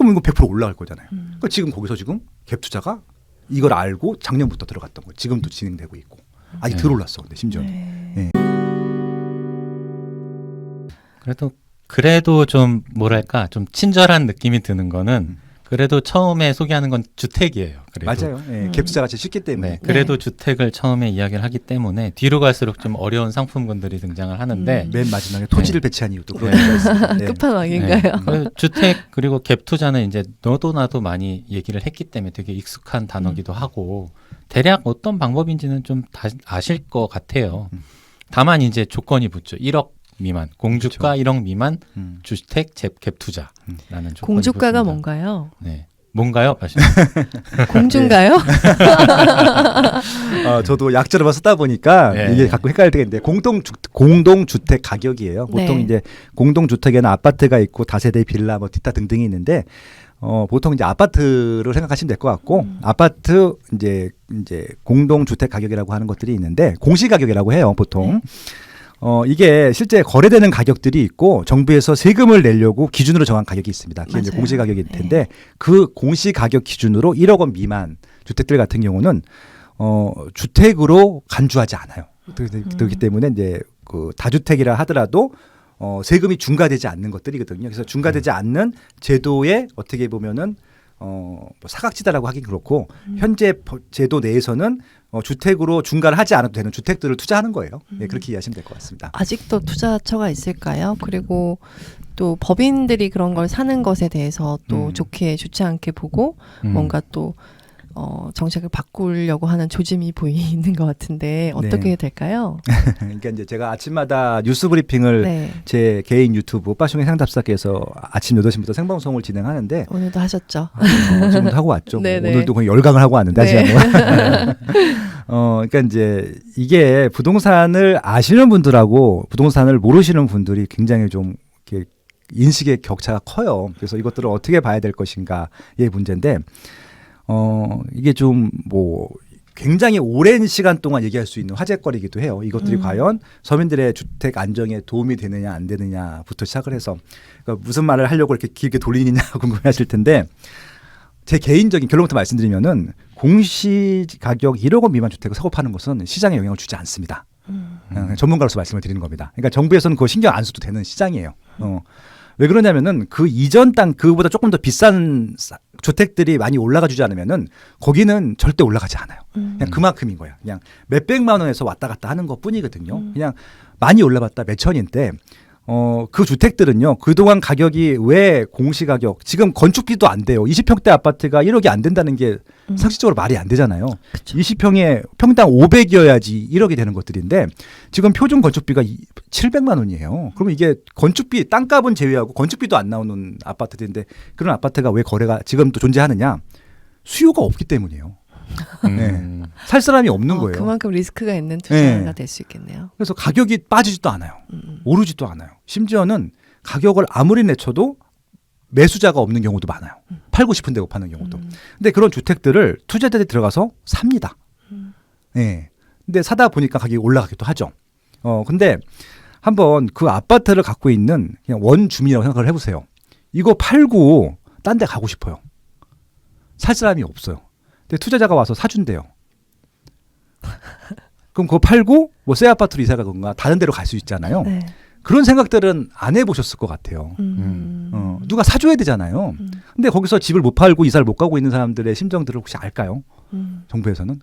그럼 이거 100% 올라갈 거잖아요. 그러니까 지금 거기서 지금 갭 투자가 이걸 알고 작년부터 들어갔던 거예요. 지금도 진행되고 있고 아직 덜 올랐어. 근데 심지어. 그래도 좀 뭐랄까 좀 친절한 느낌이 드는 거는 그래도 처음에 소개하는 건 주택이에요. 그래도. 맞아요. 갭 투자가 제일 쉽기 때문에. 네, 그래도 주택을 처음에 이야기를 하기 때문에 뒤로 갈수록 좀 어려운 상품군들이 등장을 하는데 맨 마지막에 토지를 배치한 이유도 그런 이유가 있습니다. 네. 끝판왕인가요? 그 주택 그리고 갭 투자는 이제 너도 나도 많이 얘기를 했기 때문에 되게 익숙한 단어기도 하고 대략 어떤 방법인지는 좀 다 아실 것 같아요. 다만 이제 조건이 붙죠. 1억 미만, 공주가 그렇죠. 1억 미만 주택 갭 투자라는 조건이 공주가가 붙습니다. 뭔가요? 네. 뭔가요? 공주인가요? 저도 약자로만 쓰다 보니까 네. 이게 가끔 헷갈릴 때가 있는데 공동주택 가격이에요. 보통 네. 이제 공동주택에는 아파트가 있고 다세대 빌라 뭐 기타 등등이 있는데 보통 이제 아파트를 생각하시면 될 것 같고 아파트 이제 공동주택 가격이라고 하는 것들이 있는데 공시가격이라고 해요. 보통. 이게 실제 거래되는 가격들이 있고 정부에서 세금을 내려고 기준으로 정한 가격이 있습니다. 그게 이제 맞아요. 공시가격일 텐데 그 공시가격 기준으로 1억 원 미만 주택들 같은 경우는 주택으로 간주하지 않아요. 그렇기 때문에 이제 그 다주택이라 하더라도 세금이 중과되지 않는 것들이거든요. 그래서 중과되지 않는 제도에 어떻게 보면은 뭐 사각지대라고 하긴 그렇고 현재 제도 내에서는 주택으로 중과를 하지 않아도 되는 주택들을 투자하는 거예요. 네, 그렇게 이해하시면 될 것 같습니다. 아직도 투자처가 있을까요? 그리고 또 법인들이 그런 걸 사는 것에 대해서 또 좋지 않게 보고 뭔가 또 정책을 바꾸려고 하는 조짐이 보이는 것 같은데 어떻게 네. 될까요? 그러니까 이제 제가 아침마다 뉴스 브리핑을 네. 제 개인 유튜브 빠숑의 상담사께서 아침 8시부터 생방송을 진행하는데 오늘도 하셨죠? 지금도 하고 왔죠. 뭐 네네. 오늘도 거의 열강을 하고 왔는데 네. 그러니까 이제 이게 부동산을 아시는 분들하고 부동산을 모르시는 분들이 굉장히 좀 이렇게 인식의 격차가 커요. 그래서 이것들을 어떻게 봐야 될 것인가의 문제인데 이게 좀 뭐 굉장히 오랜 시간 동안 얘기할 수 있는 화제거리이기도 해요. 이것들이 과연 서민들의 주택 안정에 도움이 되느냐 안 되느냐부터 시작을 해서 그러니까 무슨 말을 하려고 이렇게 길게 돌리느냐 궁금해하실 텐데 제 개인적인 결론부터 말씀드리면은 공시가격 1억 원 미만 주택을 사고 파는 것은 시장에 영향을 주지 않습니다. 전문가로서 말씀을 드리는 겁니다. 그러니까 정부에서는 그거 신경 안 써도 되는 시장이에요. 왜 그러냐면은 그 이전 땅 그보다 조금 더 비싼 주택들이 많이 올라가 주지 않으면은 거기는 절대 올라가지 않아요. 그냥 그만큼인 거야. 그냥 몇백만 원에서 왔다 갔다 하는 것 뿐이거든요. 그냥 많이 올라봤다 몇 천인데 그 주택들은요 그동안 가격이 왜 공시가격 지금 건축비도 안 돼요. 20평대 아파트가 1억이 안 된다는 게 상식적으로 말이 안 되잖아요. 그쵸. 20평에 평당 500이어야지 1억이 되는 것들인데 지금 표준 건축비가 700만 원이에요. 그러면 이게 건축비 땅값은 제외하고 건축비도 안 나오는 아파트들인데 그런 아파트가 왜 거래가 지금 또 존재하느냐? 수요가 없기 때문이에요. 네. 살 사람이 없는 거예요. 그만큼 리스크가 있는 투자가 네. 될 수 있겠네요. 그래서 가격이 빠지지도 않아요. 오르지도 않아요. 심지어는 가격을 아무리 내쳐도 매수자가 없는 경우도 많아요. 팔고 싶은데 못 파는 경우도. 근데 그런 주택들을 투자자들이 들어가서 삽니다. 네. 근데 사다 보니까 가격이 올라가기도 하죠. 근데 한번 그 아파트를 갖고 있는 그냥 원주민이라고 생각을 해보세요. 이거 팔고 딴 데 가고 싶어요. 살 사람이 없어요. 근데 투자자가 와서 사준대요. 그럼 그거 팔고 뭐 새 아파트로 이사 가거나 다른 데로 갈 수 있잖아요. 네. 그런 생각들은 안 해보셨을 것 같아요. 누가 사줘야 되잖아요. 근데 거기서 집을 못 팔고 이사를 못 가고 있는 사람들의 심정들을 혹시 알까요? 정부에서는?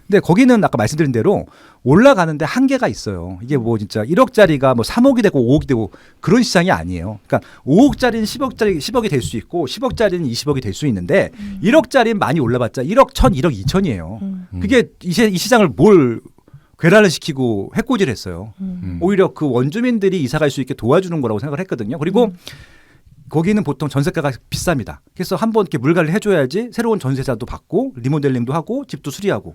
근데 거기는 아까 말씀드린 대로 올라가는데 한계가 있어요. 이게 뭐 진짜 1억짜리가 뭐 3억이 되고 5억이 되고 그런 시장이 아니에요. 그러니까 5억짜리는 10억이 될 수 있고 10억짜리는 20억이 될 수 있는데 1억짜리는 많이 올라봤자 1억 1천, 1억 2천이에요. 그게 이 시장을 뭘 괴랄을 시키고 해코지를 했어요. 오히려 그 원주민들이 이사 갈 수 있게 도와주는 거라고 생각을 했거든요. 그리고 거기는 보통 전세가가 비쌉니다. 그래서 한번 이렇게 물갈이를 해줘야지 새로운 전세자도 받고 리모델링도 하고 집도 수리하고.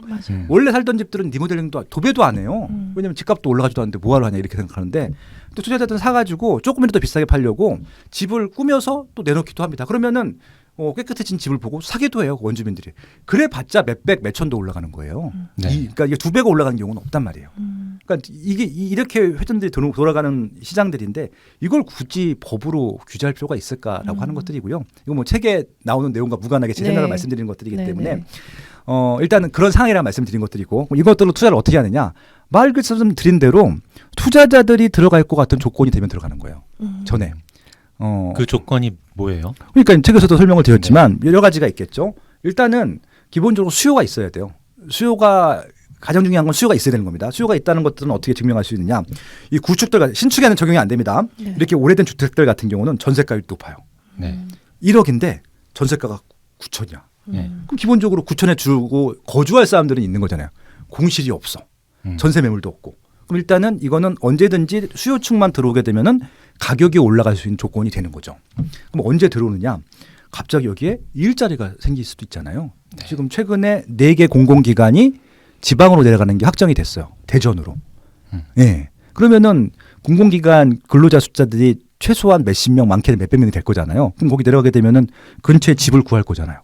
원래 살던 집들은 리모델링도 도배도 안 해요. 왜냐하면 집값도 올라가지도 않는데 뭐하러 하냐 이렇게 생각하는데 또 투자자들은 사가지고 조금이라도 비싸게 팔려고 집을 꾸며서 또 내놓기도 합니다. 그러면은 깨끗해진 집을 보고 사기도 해요 원주민들이. 그래봤자 몇백 몇천도 올라가는 거예요. 네. 그러니까 이게 2배가 올라가는 경우는 없단 말이에요. 그러니까 이게 이렇게 회전들이 돌아가는 시장들인데 이걸 굳이 법으로 규제할 필요가 있을까라고 하는 것들이고요. 이거 뭐 책에 나오는 내용과 무관하게 제 생각을 말씀드리는 것들이기 때문에 일단은 그런 상황이라는 말씀드린 것들이고 이것들로 투자를 어떻게 하느냐. 말 그대로 드린 대로 투자자들이 들어갈 것 같은 조건이 되면 들어가는 거예요. 전에. 그 조건이 뭐예요? 그러니까 책에서도 설명을 드렸지만 여러 가지가 있겠죠. 일단은 기본적으로 수요가 있어야 돼요. 수요가 가장 중요한 건 수요가 있어야 되는 겁니다. 수요가 있다는 것들은 어떻게 증명할 수 있느냐. 이 구축들 신축에는 적용이 안 됩니다. 네. 이렇게 오래된 주택들 같은 경우는 전세가율이 높아요. 네. 1억인데 전세가가 9천이야. 네. 그럼 기본적으로 9천에 주고 거주할 사람들은 있는 거잖아요. 공실이 없어. 전세 매물도 없고. 그럼 일단은 이거는 언제든지 수요층만 들어오게 되면은 가격이 올라갈 수 있는 조건이 되는 거죠. 그럼 언제 들어오느냐? 갑자기 여기에 일자리가 생길 수도 있잖아요. 네. 지금 최근에 4개 공공기관이 지방으로 내려가는 게 확정이 됐어요. 대전으로. 예. 그러면은 공공기관 근로자 숫자들이 최소한 몇십 명, 많게는 몇백 명이 될 거잖아요. 그럼 거기 내려가게 되면은 근처에 집을 구할 거잖아요.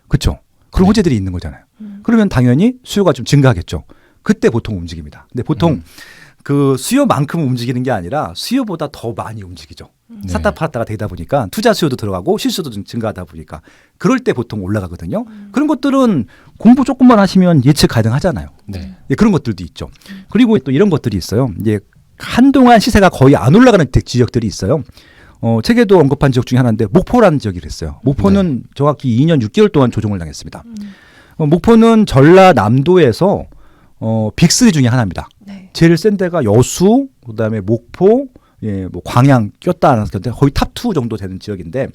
그렇죠? 그런 호재들이 있는 거잖아요. 그러면 당연히 수요가 좀 증가하겠죠. 그때 보통 움직입니다. 근데 보통 그 수요만큼 움직이는 게 아니라 수요보다 더 많이 움직이죠. 네. 샀다 팔았다가 되다 보니까 투자 수요도 들어가고 실수도 좀 증가하다 보니까 그럴 때 보통 올라가거든요. 그런 것들은 공부 조금만 하시면 예측 가능하잖아요. 네. 예, 그런 것들도 있죠. 그리고 또 이런 것들이 있어요. 이제 한동안 시세가 거의 안 올라가는 지역들이 있어요. 책에도 언급한 지역 중에 하나인데 목포라는 지역이 그랬어요. 목포는 정확히 2년 6개월 동안 조정을 당했습니다. 목포는 전라남도에서 빅3 중에 하나입니다. 네. 제일 센 데가 여수, 그다음에 목포, 예, 뭐 광양 꼈다 안 꼈다 거의 탑2 정도 되는 지역인데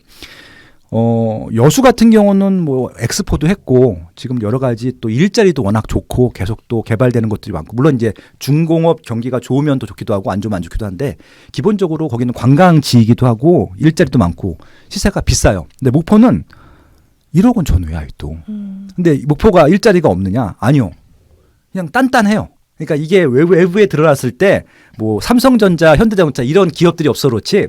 여수 같은 경우는 뭐 엑스포도 했고 지금 여러 가지 또 일자리도 워낙 좋고 계속 또 개발되는 것들이 많고 물론 이제 중공업 경기가 좋으면 또 좋기도 하고 안 좋으면 안 좋기도 한데 기본적으로 거기는 관광지이기도 하고 일자리도 많고 시세가 비싸요. 근데 목포는 1억 원 전후야 아직도. 근데 목포가 일자리가 없느냐? 아니요. 그냥 단단해요. 그러니까 이게 외부에 드러났을 때 뭐 삼성전자, 현대자동차 이런 기업들이 없어 그렇지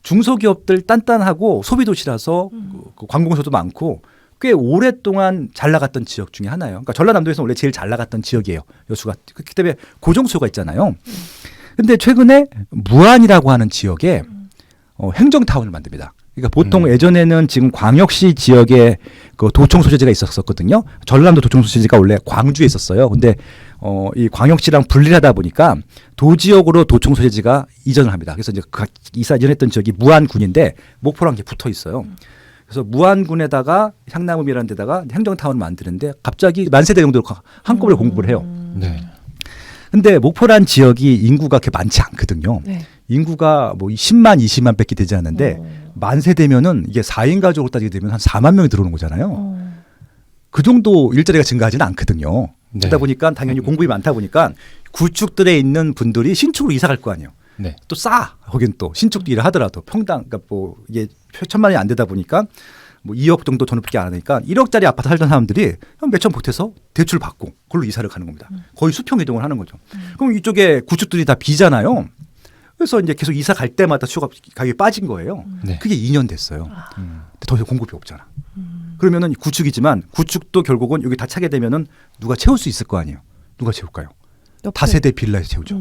중소기업들 단단하고 소비도시라서 그 관공서도 많고 꽤 오랫동안 잘 나갔던 지역 중에 하나예요. 그러니까 전라남도에서 원래 제일 잘 나갔던 지역이에요. 여수가. 그렇기 때문에 고정수요가 있잖아요. 근데 최근에 무안이라고 하는 지역에 행정타운을 만듭니다. 그러니까 보통 예전에는 지금 광역시 지역에 그 도청 소재지가 있었거든요. 전라남도 도청 소재지가 원래 광주에 있었어요. 근데 이 광역시랑 분리하다 보니까 도지역으로 도청 소재지가 이전을 합니다. 그래서 이제 이전했던 지역이 무안군인데 목포랑 이렇게 붙어 있어요. 그래서 무안군에다가 향남읍이라는 데다가 행정타운을 만드는데 갑자기 만세대 정도로 한꺼번에 공급을 해요. 네. 근데 목포란 지역이 인구가 그렇게 많지 않거든요. 네. 인구가 뭐 10만, 20만 밖에 되지 않는데 만세 되면은 이게 4인 가족으로 따지게 되면 한 4만 명이 들어오는 거잖아요. 그 정도 일자리가 증가하지는 않거든요. 네. 그러다 보니까 당연히 공급이 많다 보니까 구축들에 있는 분들이 신축으로 이사 갈 거 아니에요. 네. 또 싸. 거긴 또 신축도 일을 하더라도 평당 그러니까 뭐 이게 천만 원이 안 되다 보니까 뭐 2억 정도 전후밖에 안 하니까 1억짜리 아파트 살던 사람들이 몇천 보태서 대출 받고 그걸로 이사를 가는 겁니다. 거의 수평 이동을 하는 거죠. 그럼 이쪽에 구축들이 다 비잖아요. 그래서 이제 계속 이사 갈 때마다 수요가 가격이 빠진 거예요. 네. 그게 2년 됐어요. 근데 더 이상 공급이 없잖아. 그러면은 구축이지만 구축도 결국은 여기 다 차게 되면은 누가 채울 수 있을 거 아니에요. 누가 채울까요? 다세대 빌라에서 채우죠.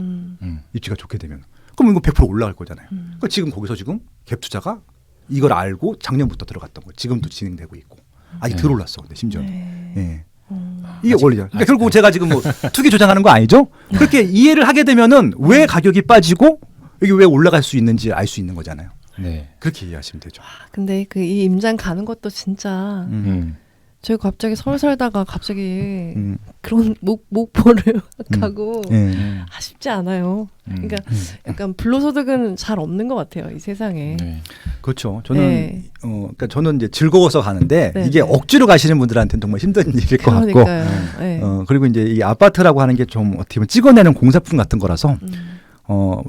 입지가 좋게 되면. 그럼 이거 100% 올라갈 거잖아요. 그러니까 지금 거기서 지금 갭 투자가 이걸 알고 작년부터 들어갔던 거예요. 지금도 진행되고 있고. 아직 덜 올랐어. 근데 심지어는. 예. 이게 원리죠. 그러니까 결국 제가 지금 뭐 투기 조장하는 거 아니죠? 그렇게 이해를 하게 되면은 왜 가격이 빠지고 여기 왜 올라갈 수 있는지 알 수 있는 거잖아요. 네. 그렇게 이해하시면 되죠. 근데 그 이 임장 가는 것도 진짜 저희 갑자기 서울 살다가 갑자기 그런 목포를 가고 쉽지 않아요. 그러니까 약간 불로소득은 잘 없는 것 같아요. 이 세상에. 네. 그렇죠. 저는 그러니까 저는 이제 즐거워서 가는데 네, 이게 네. 억지로 가시는 분들한테는 정말 힘든 일일 것 같고. 그러니까요. 네. 그리고 이제 이 아파트라고 하는 게 좀 어떻게 보면 찍어내는 공사품 같은 거라서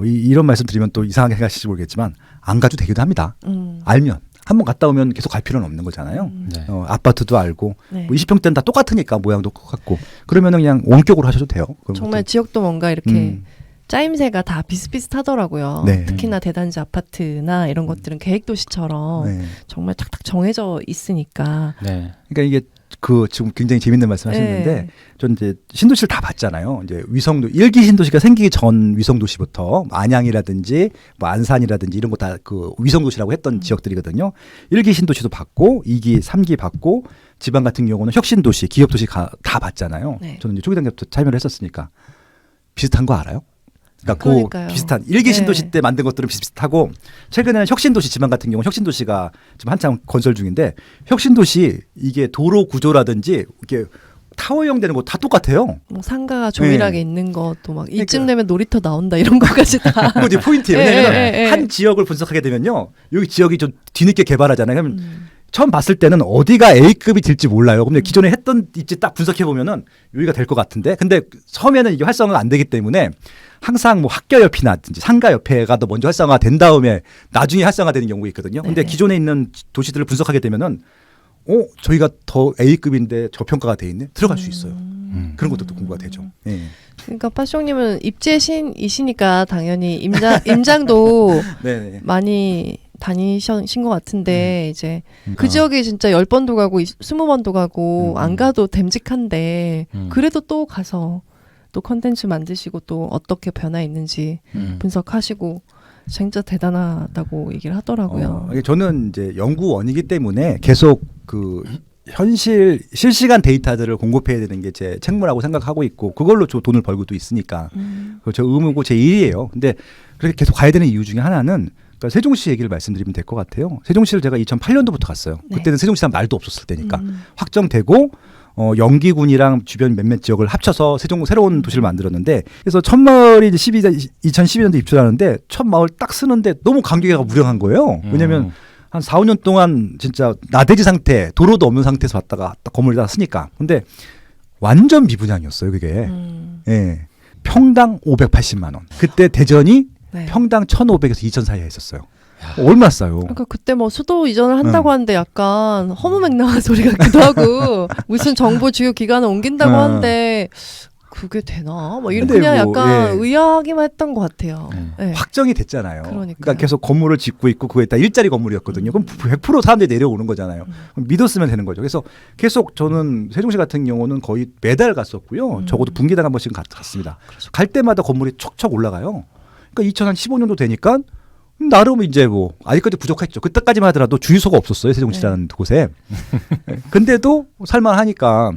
이런 말씀 드리면 또 이상하게 생각하실지 모르겠지만 안 가도 되기도 합니다. 알면. 한번 갔다 오면 계속 갈 필요는 없는 거잖아요. 네. 아파트도 알고 네. 뭐 20평대는 다 똑같으니까 모양도 똑같고 그러면은 그냥 원격으로 하셔도 돼요. 그런 정말 것도. 지역도 뭔가 이렇게 짜임새가 다 비슷비슷하더라고요. 네. 특히나 대단지 아파트나 이런 것들은 계획도시처럼 네. 정말 탁탁 정해져 있으니까. 네. 그러니까 이게 지금 굉장히 재밌는 말씀하셨는데 네. 전 이제 신도시를 다 봤잖아요. 이제 위성도 일기 신도시가 생기기 전 위성도시부터 안양이라든지 뭐 안산이라든지 이런 거 다 그 위성도시라고 했던 지역들이거든요. 1기 신도시도 봤고 2기, 3기 봤고 지방 같은 경우는 혁신도시, 기업도시 다 봤잖아요. 네. 저는 이제 초기 단계부터 참여를 했었으니까 비슷한 거 알아요? 그러니까 그러니까요. 그 비슷한 일기 네. 신도시 때 만든 것들은 비슷하고 최근에는 혁신도시 지방 같은 경우 혁신도시가 지금 한참 건설 중인데 혁신도시 이게 도로 구조라든지 이게 타워형 되는 거 다 똑같아요. 뭐 상가가 조밀하게 네. 있는 것도 막 그러니까. 이쯤 되면 놀이터 나온다 이런 것까지 다. 그거 이제 포인트예요. 예, 왜냐하면 예, 예. 한 지역을 분석하게 되면요, 여기 지역이 좀 뒤늦게 개발하잖아요. 그러면 음. 처음 봤을 때는 어디가 A급이 될지 몰라요. 근데 기존에 했던 입지 딱 분석해 보면은 여기가 될 것 같은데, 근데 처음에는 이게 활성화가 안 되기 때문에 항상 뭐 학교 옆이나든지 상가 옆에가 더 먼저 활성화 된 다음에 나중에 활성화되는 경우가 있거든요. 근데 네. 기존에 있는 도시들을 분석하게 되면은 저희가 더 A급인데 저평가가 돼 있네. 들어갈 수 있어요. 그런 것도 또 공부가 되죠. 예. 그러니까 빠숑님은 입지의 신이시니까 당연히 임장도 네. 많이 다니신 것 같은데 이제 아. 그 지역에 진짜 10번도 가고 20번도 가고 안 가도 됨직한데 그래도 또 가서 또 컨텐츠 만드시고 또 어떻게 변화 있는지 분석하시고 진짜 대단하다고 얘기를 하더라고요. 이게 저는 이제 연구원이기 때문에 계속 그 실시간 데이터들을 공급해야 되는 게 제 책무라고 생각하고 있고, 그걸로 저 돈을 벌고도 있으니까 그거 저 의무고 제 일이에요. 근데 그렇게 계속 가야 되는 이유 중에 하나는, 그러니까 세종시 얘기를 말씀드리면 될 것 같아요. 세종시를 제가 2008년도부터 갔어요. 네. 그때는 세종시란 말도 없었을 때니까 확정되고 영기군이랑 주변 몇몇 지역을 합쳐서 새로운 도시를 만들었는데, 그래서 첫 마을이 2012년도 입주하는데 첫 마을 딱 쓰는데 너무 감격이 무량한 거예요. 왜냐면 한 4, 5년 동안 진짜 나대지 상태, 도로도 없는 상태에서 왔다가 딱 건물을 다 쓰니까. 근데 완전 미분양이었어요, 그게. 예. 평당 580만 원. 그때 대전이 네. 평당 1,500에서 2,000 사이에 있었어요. 얼마나 싸요? 그러니까 그때 뭐 수도 이전을 한다고 하는데 약간 허무맹랑한 소리 같기도 하고 무슨 정부 주요 기관을 옮긴다고 하는데 그게 되나? 뭐 이런 근데 그냥 뭐, 약간 예. 의아하기만 했던 것 같아요. 네. 확정이 됐잖아요. 그러니까요. 그러니까 계속 건물을 짓고 있고 그게 다 일자리 건물이었거든요. 그럼 100% 사람들이 내려오는 거잖아요. 그럼 믿었으면 되는 거죠. 그래서 계속 저는 세종시 같은 경우는 거의 매달 갔었고요. 적어도 분기당 한 번씩 갔습니다. 갈 때마다 건물이 척척 올라가요. 그러니까 2015년도 되니까 나름 이제 뭐 아직까지 부족했죠. 그때까지만 하더라도 주유소가 없었어요, 세종시라는 곳에. 근데도 살만하니까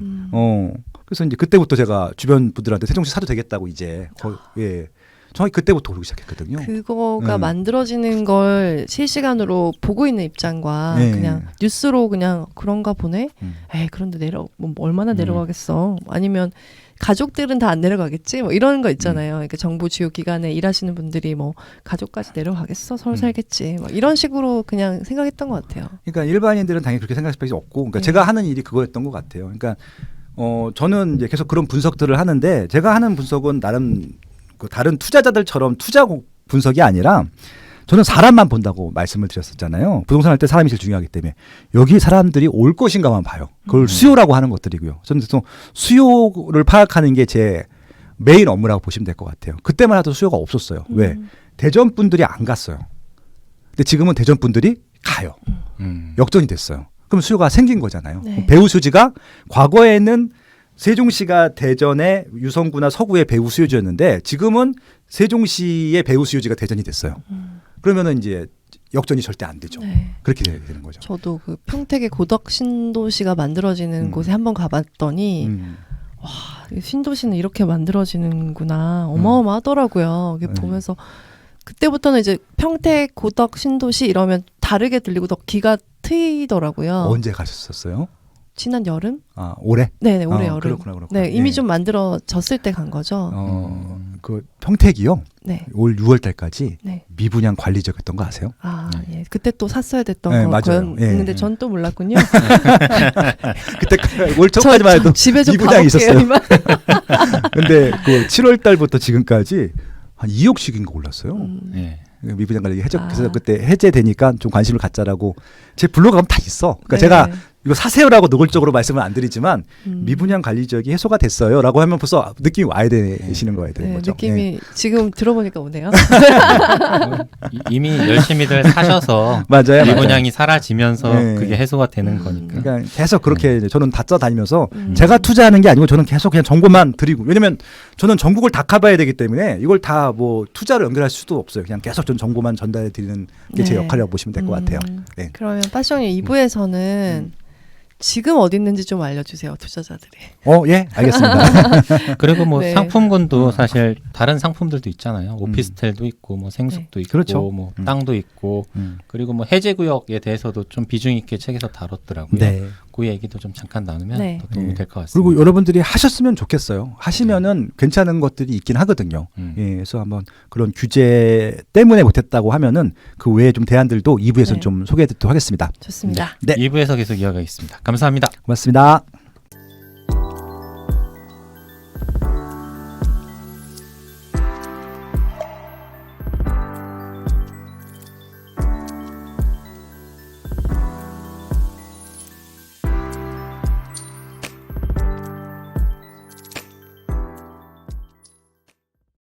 그래서 이제 그때부터 제가 주변 분들한테 세종시 사도 되겠다고 이제 정확히 그때부터 오르기 시작했거든요. 그거가 만들어지는 걸 실시간으로 보고 있는 입장과 네. 그냥 뉴스로 그냥 그런가 보네. 에이 그런데 뭐 얼마나 내려가겠어. 아니면 가족들은 다 안 내려가겠지. 뭐 이런 거 있잖아요. 그러니까 정부 주요 기관에 일하시는 분들이 뭐 가족까지 내려가겠어. 서울 살겠지. 뭐 이런 식으로 그냥 생각했던 것 같아요. 그러니까 일반인들은 당연히 그렇게 생각할 수밖에 없고, 그러니까 제가 하는 일이 그거였던 것 같아요. 그러니까 저는 이제 계속 그런 분석들을 하는데, 제가 하는 분석은 나름 그 다른 투자자들처럼 투자 분석이 아니라 저는 사람만 본다고 말씀을 드렸었잖아요. 부동산 할 때 사람이 제일 중요하기 때문에 여기 사람들이 올 것인가만 봐요. 그걸 수요라고 하는 것들이고요. 저는 또 수요를 파악하는 게 제 메인 업무라고 보시면 될 것 같아요. 그때만 해도 수요가 없었어요. 왜? 대전 분들이 안 갔어요. 근데 지금은 대전 분들이 가요. 역전이 됐어요. 그럼 수요가 생긴 거잖아요. 네. 배우 수지가 과거에는 세종시가 대전의 유성구나 서구의 배우 수요지였는데 지금은 세종시의 배우 수요지가 대전이 됐어요. 그러면은 이제 역전이 절대 안 되죠. 네. 그렇게 되는 거죠. 저도 그 평택의 고덕 신도시가 만들어지는 곳에 한번 가봤더니 와, 이 신도시는 이렇게 만들어지는구나. 어마어마하더라고요. 이게 보면서 그때부터는 이제 평택 고덕 신도시 이러면 다르게 들리고 더 귀가 트이더라고요. 언제 가셨었어요? 지난 여름? 아, 올해? 네네, 올해 여름. 그렇구나. 네, 이미 예. 좀 만들어졌을 때 간 거죠. 그 평택이요. 네. 올 6월 달까지 네. 미분양 관리지역이었던 거 아세요? 아, 예. 그때 또 샀어야 됐던 네, 맞아요. 거였는데 예. 전 또 몰랐군요. 그때 올 초까지만 해도 집에 좀 미분양이 있었어요. 가볼게요, 이만. 근데 그 7월 달부터 지금까지 한 2억씩인가 올랐어요. 네. 미분양 관리 해적. 아. 그래서 그때 해제되니까 좀 관심을 갖자라고 제 블로그 가면 다 있어. 그러니까 네. 제가 이거 사세요라고 노골적으로 말씀을 안 드리지만 음. 미분양 관리 지역이 해소가 됐어요라고 하면 벌써 느낌이 와야 되시는 거예요. 되는 네, 거죠. 느낌이 예. 지금 들어보니까 오네요. 이미 열심히들 사셔서 맞아요. 미분양이 사라지면서 네. 그게 해소가 되는 거니까. 그러니까 계속 그렇게 이제 저는 다 써다니면서 음. 제가 투자하는 게 아니고 저는 계속 그냥 정보만 드리고 왜냐면 저는 전국을 다 커버해야 되기 때문에 이걸 다 뭐 투자로 연결할 수도 없어요. 그냥 계속 저는 정보만 전달해 드리는 게 제 네. 역할이라고 보시면 될 것 같아요. 네. 그러면 파쇼님 2부에서는 지금 어디 있는지 좀 알려주세요, 투자자들이. 예, 알겠습니다. 그리고 뭐 네. 상품군도 사실 다른 상품들도 있잖아요. 오피스텔도 있고 뭐 생숙도 있고 그렇죠. 뭐 땅도 있고 그리고 뭐 해제 구역에 대해서도 좀 비중 있게 책에서 다뤘더라고요. 네. 그 얘기도 좀 잠깐 나누면 네. 더 도움이 네. 될 것 같습니다. 그리고 여러분들이 하셨으면 좋겠어요. 하시면은 괜찮은 것들이 있긴 하거든요. 음. 예, 그래서 한번 그런 규제 때문에 못했다고 하면은 그 외에 좀 대안들도 2부에서 네. 좀 소개해드리도록 하겠습니다. 좋습니다. 네. 2부에서 계속 이어가겠습니다. 감사합니다. 고맙습니다.